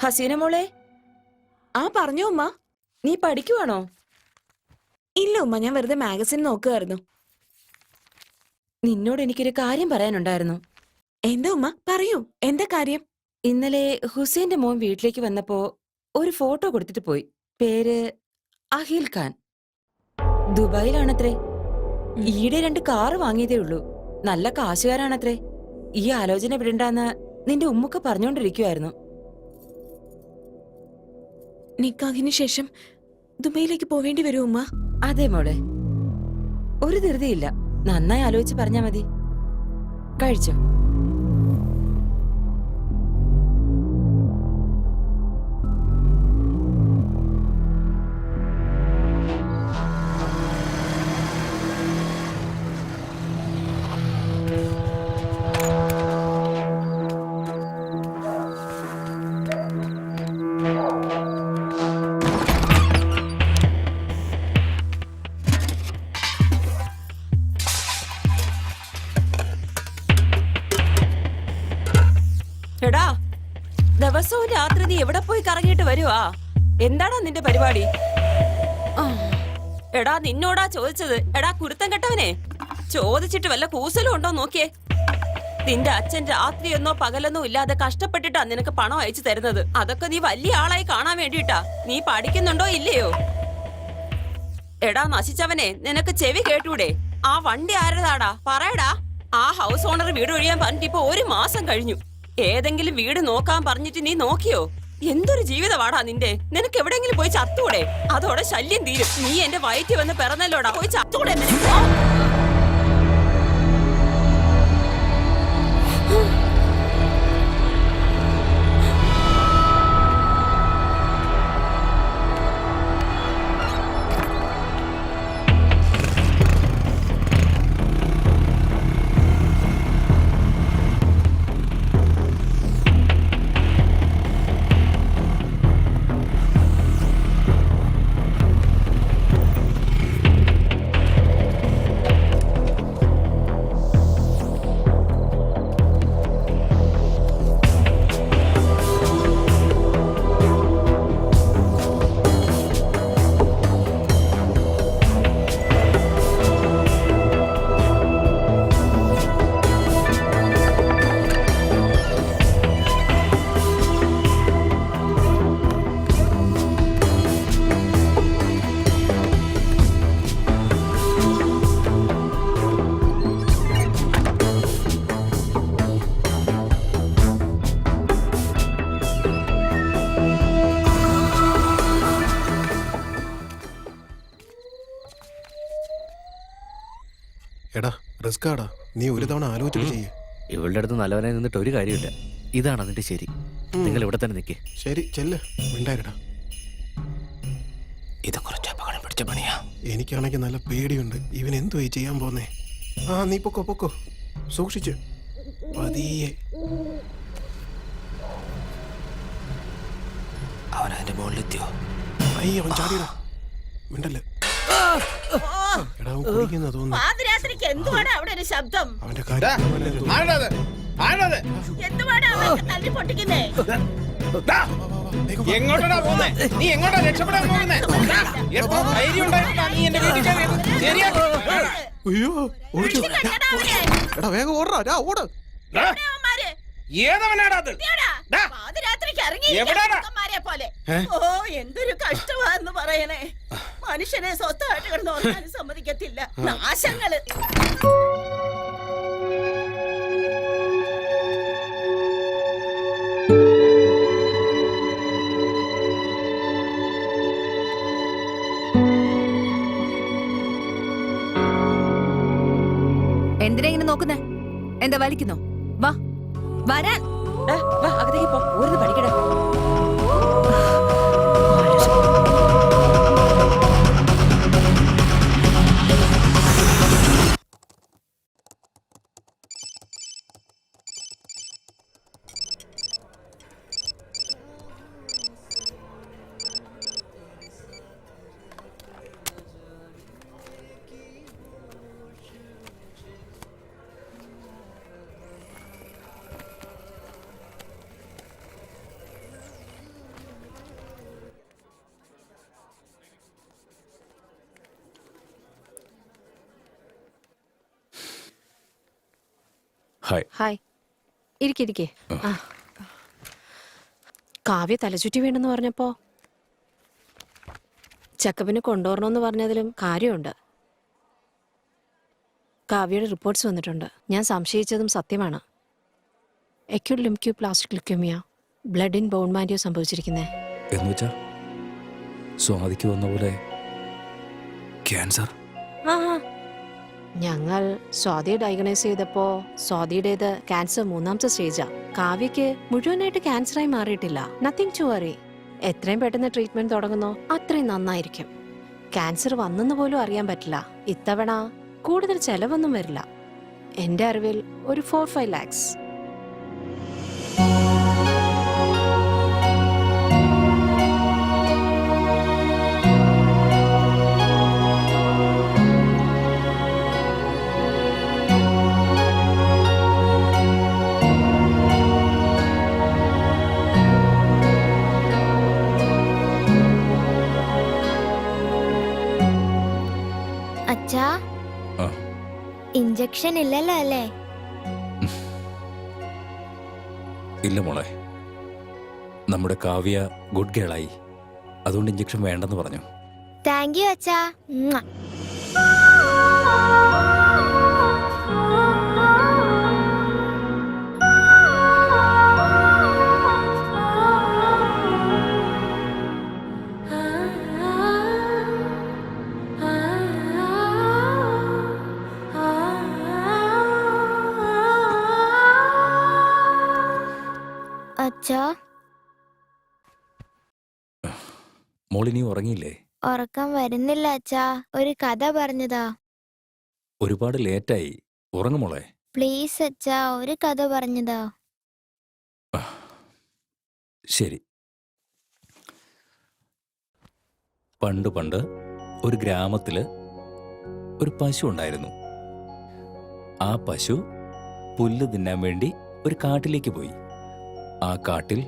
ഹസീന മോളെ. ആ പറഞ്ഞോ ഉമ്മ. നീ പഠിക്കുവാണോ? ഇല്ല ഉമ്മ, ഞാൻ വെറുതെ മാഗസിൻ നോക്കുമായിരുന്നു. നിന്നോട് എനിക്കൊരു കാര്യം പറയാനുണ്ടായിരുന്നു. എന്താ ഉമ്മ, പറയൂ, എന്താ കാര്യം? ഇന്നലെ ഹുസൈന്റെ മോൻ വീട്ടിലേക്ക് വന്നപ്പോ ഒരു ഫോട്ടോ കൊടുത്തിട്ട് പോയി. പേര് അഹിൽ ഖാൻ. ദുബായിലാണത്രേ. ഈയിടെ 2 കാറ് വാങ്ങിയതേ ഉള്ളൂ. നല്ല കാശുകാരാണത്രേ. ഈ ആലോചന വിടണ്ടാന്ന് നിന്റെ ഉമ്മൊക്കെ പറഞ്ഞോണ്ടിരിക്കുവായിരുന്നു. നിക്കാഹിന് ശേഷം ദുബൈയിലേക്ക് പോവേണ്ടി വരൂ ഉമ്മ? അതെ മോളെ, ഒരു ധൃതിയില്ല. നന്നായി ആലോചിച്ച് പറഞ്ഞാ മതി. കഴിച്ചോ? എടാ, ദിവസവും രാത്രി നീ എവിടെ പോയി കറങ്ങിയിട്ട് വരുവാ? എന്താടാ നിന്റെ പരിപാടി? എടാ, നിന്നോടാ ചോദിച്ചത്. എടാ കുരുത്തം കെട്ടവനെ, ചോദിച്ചിട്ട് വല്ല കൂസലും ഉണ്ടോ നോക്കിയേ. നിന്റെ അച്ഛൻ രാത്രിയെന്നോ പകലെന്നോ ഇല്ലാതെ കഷ്ടപ്പെട്ടിട്ടാ നിനക്ക് പണം അയച്ചു തരുന്നത്. അതൊക്കെ നീ വലിയ ആളായി കാണാൻ വേണ്ടിട്ടാ. നീ പഠിക്കുന്നുണ്ടോ ഇല്ലയോ? എടാ നശിച്ചവനെ, നിനക്ക് ചെവി കേട്ടൂടെ? ആ വണ്ടി ആരതാടാ? പറയടാ. ആ ഹൗസ് ഓണർ വീട് ഒഴിയാൻ പറഞ്ഞിട്ട് ഇപ്പൊ 1 മാസം കഴിഞ്ഞു. ഏതെങ്കിലും വീട് നോക്കാൻ പറഞ്ഞിട്ട് നീ നോക്കിയോ? എന്തൊരു ജീവിതമാടാ നിന്റെ. നിനക്ക് എവിടെയെങ്കിലും പോയി ചത്തൂടെ? അതോടെ ശല്യം തീരും. നീ എന്റെ വയറ്റിൽ വന്ന് പിറന്നല്ലോടാ. പോയി ചത്തൂടെ നിനക്ക്? എടാ റിസ്കാടാ, നീ ഒരു തവണ ആലോചിച്ചിട്ട് ചെയ്യേ. ഇവളുടെ അടുത്ത് നല്ലവനായി നിന്നിട്ട് ഒരു കാര്യമില്ല. ഇതാണ് അതിന്റെ ശരി. നിങ്ങൾ ഇവിടെ തന്നെ നിൽക്കേ. ശരി, ചെല്ല്. ഉണ്ടായിരടാ. ഇത് കുറച്ച് അപകടം പിടിച്ച പണിയാ. എനിക്കാണെങ്കിൽ നല്ല പേടിയുണ്ട്. ഇവൻ എന്തുവായി ചെയ്യാൻ പോന്നേ? ആ നീ പൊക്കോ പൊക്കോ, സൂക്ഷിച്ച് പതിയെ. അവനതിന്റെ മുകളിലെത്തിയോ? അയ്യ, അവൻ ചാടിയടാ. മിണ്ടല്ലേ. എടാ, അവൻ കുടിക്കുന്ന തോന്നുന്നു. പാതിരാത്രിക്ക് എന്തുവാണ് അവിടെ ഒരു ശബ്ദം? അവന്റെ കാര്യം തല്ലി പൊട്ടിക്കുന്നേ. എങ്ങോട്ടാ പോകുന്നേ? നീ എങ്ങോട്ടാ രക്ഷപ്പെടാൻ പോകുന്നേ? എപ്പോ ധൈര്യം ഉണ്ടായിട്ടാ നീ എന്റെ വീട്ടിൽ ശരിയാക്കി? അയ്യോ, ഓടിച്ചു. എടാ വേഗം ഓടാ, ഓട്. ഏതവനാടാ അത്? പാതിരാത്രിക്ക് ഇറങ്ങി പോലെ. ഓ, എന്തൊരു കഷ്ടമാന്ന് പറയണേ. മനുഷ്യനെ സ്വസ്ഥമായിട്ട് കിടന്ന് ഉറങ്ങാനും സമ്മതിക്കത്തില്ല. നാശങ്ങള്. എന്തിനാ ഇങ്ങനെ നോക്കുന്നേ? എന്താ വലിക്കുന്നോ? വാ, വരാൻ. വാ, അകത്തേക്ക് പോ. ഓരോന്ന് പഠിക്കടാ. ഹായ്. ഹായ്. ഇരിക്കെ. ആ. കാവ്യ തലചുറ്റി വീണെന്ന് പറഞ്ഞപ്പോ ചെക്കപ്പിന് കൊണ്ടുവരണമെന്ന് പറഞ്ഞതിലും കാര്യമുണ്ട്. കാവ്യയുടെ റിപ്പോർട്ട്സ് വന്നിട്ടുണ്ട്. ഞാൻ സംശയിച്ചതും സത്യമാണ്. Acute lymphoblastic leukaemia, blood in bone marrow സംഭവിച്ചിരിക്കുന്നേ. എന്നുവെച്ചാ സ്വാതിക്ക് വന്ന പോലെ ക്യാൻസർ? ആ, ഞങ്ങൾ സ്വാതിയെ ഡയഗ്നോസ് ചെയ്തപ്പോ സ്വാതിയുടേത് ക്യാൻസർ 3ാമത്തെ സ്റ്റേജാ. കാവ്യക്ക് മുഴുവനായിട്ട് ക്യാൻസറായി മാറിയിട്ടില്ല. Nothing to worry. എത്രയും പെട്ടെന്ന് ട്രീറ്റ്മെന്റ് തുടങ്ങുന്നോ അത്രയും നന്നായിരിക്കും. ക്യാൻസർ വന്നെന്ന് പോലും അറിയാൻ പറ്റില്ല. ഇത്തവണ കൂടുതൽ ചെലവൊന്നും വരില്ല. എന്റെ അറിവിൽ ഒരു 4-5 lakhs. അച്ഛാ, ആ. ഇഞ്ചക്ഷൻ ഇല്ലല്ലോ അല്ലേ? ഇല്ല മോളെ, നമ്മുടെ കാവ്യ ഗുഡ് ഗേളായി. അതുകൊണ്ട് ഇഞ്ചക്ഷൻ വേണ്ടെന്ന് പറഞ്ഞു. താങ്ക് യു അച്ഛാ. അച്ഛാ, മോളിനി ഉറങ്ങിയില്ലേ? ഉറക്കം വരുന്നില്ല അച്ഛാ. ഒരു കഥ പറഞ്ഞതാ. ഒരുപാട് ലേറ്റായി. ഉറങ്ങു മോളെ. പ്ലീസ് അച്ഛാ, ഒരു കഥ പറഞ്ഞതാ. ശരി. പണ്ട് പണ്ട് ഒരു ഗ്രാമത്തില് ഒരു പശു ഉണ്ടായിരുന്നു. ആ പശു പുല്ല് തിന്നാൻ വേണ്ടി ഒരു കാട്ടിലേക്ക് പോയി. ആ കാട്ടിൽ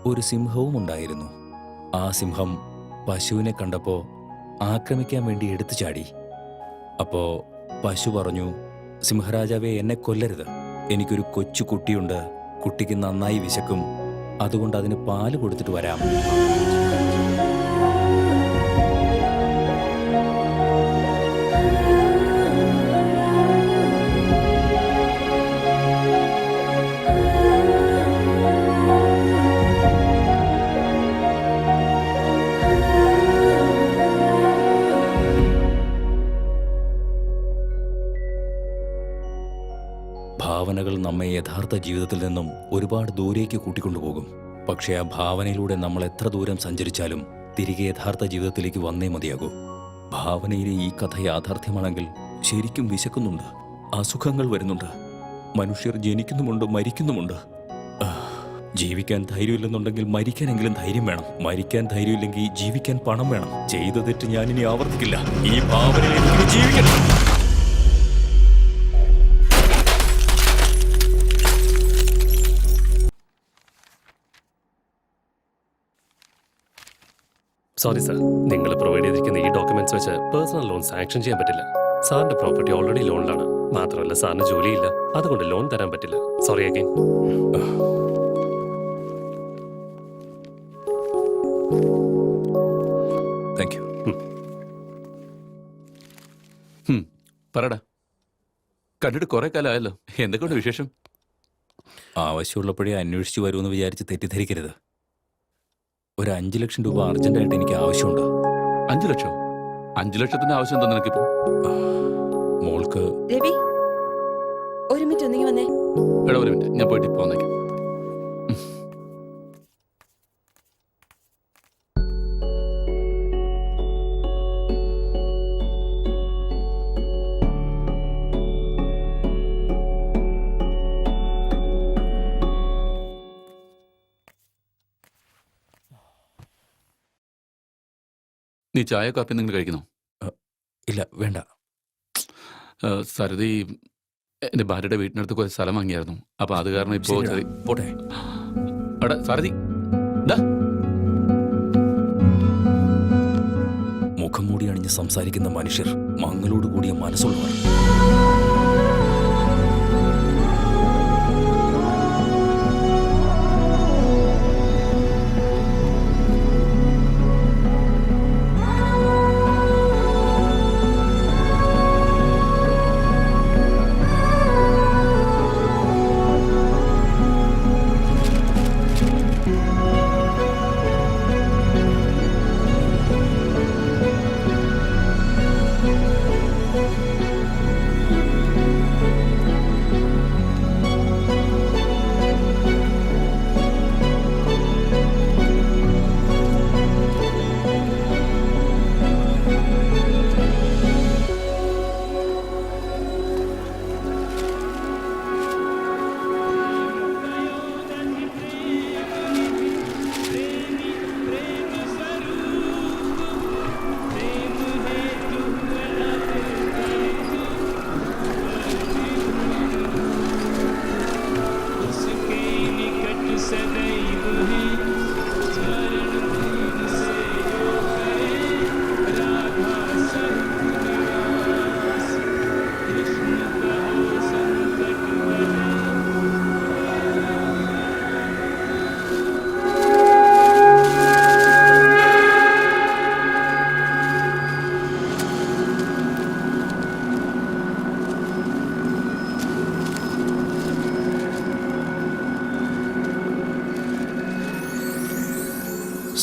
ഒരു സിംഹവും ഉണ്ടായിരുന്നു. ആ സിംഹം പശുവിനെ കണ്ടപ്പോ ആക്രമിക്കാൻ വേണ്ടി എടുത്തു ചാടി. അപ്പോ പശു പറഞ്ഞു, സിംഹരാജാവേ, എന്നെ കൊല്ലരുത്. എനിക്കൊരു കൊച്ചു കുട്ടിയുണ്ട്. കുട്ടിക്ക് നന്നായി വിശക്കും. അതുകൊണ്ട് അതിന് പാല് കൊടുത്തിട്ട് വരാം. ഭാവനകൾ നമ്മെ യഥാർത്ഥ ജീവിതത്തിൽ നിന്നും ഒരുപാട് ദൂരേക്ക് കൂട്ടിക്കൊണ്ടുപോകും. പക്ഷേ ആ ഭാവനയിലൂടെ നമ്മൾ എത്ര ദൂരം സഞ്ചരിച്ചാലും തിരികെ യഥാർത്ഥ ജീവിതത്തിലേക്ക് വന്നേ മതിയാകൂ. ഭാവനയിലെ ഈ കഥ യാഥാർത്ഥ്യമാണെങ്കിൽ ശരിക്കും വിശക്കുന്നുണ്ട്, അസുഖങ്ങൾ വരുന്നുണ്ട്, മനുഷ്യർ ജനിക്കുന്നുമുണ്ട്, മരിക്കുന്നുമുണ്ട്. ജീവിക്കാൻ ധൈര്യമില്ലെന്നുണ്ടെങ്കിൽ മരിക്കാനെങ്കിലും ധൈര്യം വേണം. മരിക്കാൻ ധൈര്യമില്ലെങ്കിൽ ജീവിക്കാൻ പണം വേണം. ചെയ്ത തെറ്റ് ഞാനിനി ആവർത്തിക്കില്ല. ഈ ഭാവനയിൽ ജീവിക്കണം. സോറി സാർ, നിങ്ങൾ പ്രൊവൈഡ് ചെയ്തിരിക്കുന്ന ഈ ഡോക്യുമെന്റ്സ് വെച്ച് പേഴ്സണൽ ലോൺ സാങ്ഷൻ ചെയ്യാൻ പറ്റില്ല. സാറിന്റെ പ്രോപ്പർട്ടി ഓൾറെഡി ലോണിലാണ്. മാത്രമല്ല സാറിന് ജോലിയില്ല. അതുകൊണ്ട് ലോൺ തരാൻ പറ്റില്ല. Sorry again. Thank you. പറടാ, കണ്ടിട്ട് കുറെ കാലമായല്ലോ. എന്തൊക്കെയുണ്ട് വിശേഷം? ആവശ്യമുള്ളപ്പോഴേ അന്വേഷിച്ചു വരുമെന്ന് വിചാരിച്ച് തെറ്റിദ്ധരിക്കരുത്. ഒരു 5 ലക്ഷം രൂപ അർജന്റായിട്ട് എനിക്ക് ആവശ്യമുണ്ട്. 5 ലക്ഷം? 5 ലക്ഷത്തിന്റെ ആവശ്യം എന്താ നിനക്കിപ്പോ? മോൾക്ക് രവി, ഒരു മിനിറ്റ് ഒന്നിങ്ങി വന്നേ. എടാ, ഒരു മിനിറ്റ്, ഞാൻ പോയിട്ട് ഇപ്പൊ വന്നേക്കാം. നീ ചായ കാപ്പി നിങ്ങൾ കഴിക്കണോ? ഇല്ല, വേണ്ട. സരതി എന്റെ ഭാര്യയുടെ വീട്ടിനടുത്ത് കുറച്ച് സ്ഥലം വാങ്ങിയായിരുന്നു. അപ്പൊ അത് കാരണം ഇപ്പോ പോട്ടെ. എടാ സരതി, മുഖം മൂടി അണിഞ്ഞ് സംസാരിക്കുന്ന മനുഷ്യർ മങ്ങളോട് കൂടിയ മനസ്സുള്ളവർ.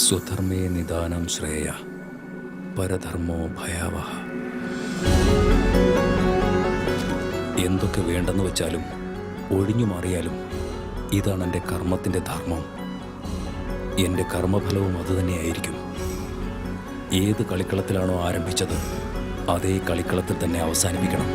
സ്വധർമ്മേ നിദാനം ശ്രേയ പരധർമ്മോ ഭയാവഹ. എന്തൊക്കെ വേണ്ടെന്ന് വെച്ചാലും ഒഴിഞ്ഞു മാറിയാലും ഇതാണ് എൻ്റെ കർമ്മത്തിൻ്റെ ധർമ്മം. എൻ്റെ കർമ്മഫലവും അതുതന്നെയായിരിക്കും. ഏത് കളിക്കളത്തിലാണോ ആരംഭിച്ചത് അതേ കളിക്കളത്തിൽ തന്നെ അവസാനിപ്പിക്കണം.